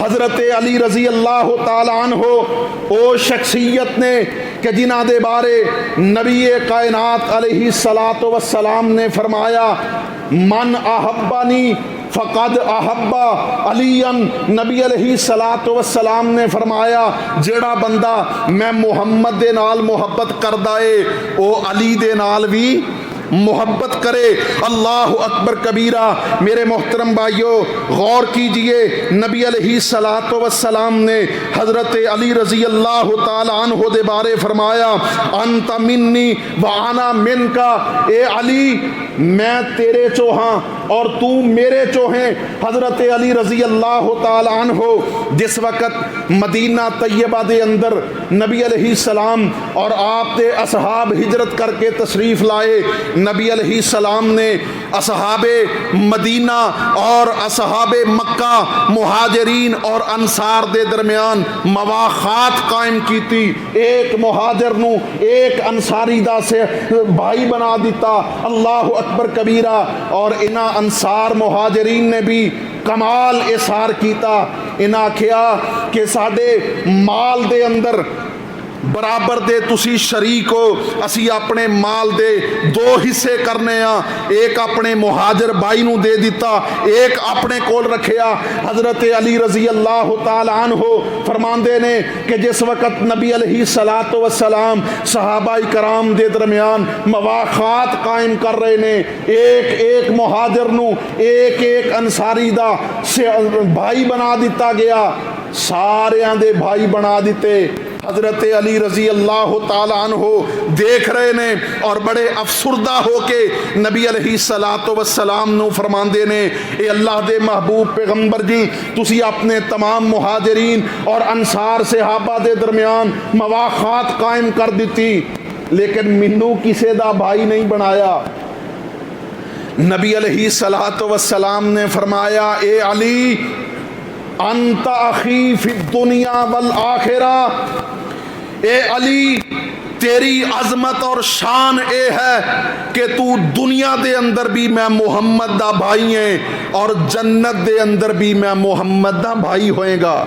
حضرت علی رضی اللہ تعالی عنہ او شخصیت نے کہ جنہ دے بارے نبی کائنات علیہ الصلاۃ والسلام نے فرمایا من احبنی فقد احب علی، نبی علیہ الصلاۃ والسلام نے فرمایا جیڑا بندہ میں محمد دے نال محبت کردا اے او علی دے نال بھی محبت کرے۔ اللہ اکبر کبیرہ۔ میرے محترم بھائیو غور کیجئے، نبی علیہ الصلاۃ والسلام نے حضرت علی رضی اللہ تعالی عنہ دے بارے فرمایا انت منی وانا منکا، اے علی میں تیرے چو ہاں اور تو میرے چو ہیں۔ حضرت علی رضی اللہ تعالی عنہ جس وقت مدینہ طیبہ دے اندر نبی علیہ السلام اور آپ دے اصحاب ہجرت کر کے تشریف لائے، نبی علیہ السلام نے اصحاب مدینہ اور اصحاب مکہ مہاجرین اور انصار دے درمیان مواخات قائم کی تھی۔ ایک مہاجر نو ایک انصاری دا سے بھائی بنا دیتا، اللہ اکبر کبیرہ۔ اور انہاں انصار مہاجرین نے بھی کمال اظہار کیتا، انہاں کیا کہ ساڈے مال دے اندر برابر دے تسی شریک ہو، اسی اپنے مال دے دو حصے کرنے ہاں، ایک اپنے مہاجر بھائی نو دے دیتا، ایک اپنے کول رکھیا۔ حضرت علی رضی اللہ تعالی عنہ فرماندے نے کہ جس وقت نبی علیہ الصلاۃ والسلام صحابہ کرام دے درمیان مواخات قائم کر رہے نے، ایک ایک مہاجر نو ایک ایک انصاری دا بھائی بنا دیتا گیا، ساریاں دے بھائی بنا دیتے۔ حضرت علی رضی اللہ تعالی عنہ دیکھ رہے نے اور بڑے افسردہ ہو کے نبی علیہ الصلاۃ والسلام نو فرماندے نے اے اللہ دے محبوب پیغمبر جی تسی اپنے تمام مہاجرین اور انصار صحابہ دے درمیان مواخات قائم کر دیتی، لیکن مینوں کسے دا بھائی نہیں بنایا۔ نبی علیہ الصلاۃ والسلام نے فرمایا اے علی انت اخی فی الدنیا والآخرہ، اے علی تیری عظمت اور شان اے ہے کہ تو دنیا دے اندر بھی میں محمد دا بھائی ہیں اور جنت دے اندر بھی میں محمد دا بھائی ہوئے گا۔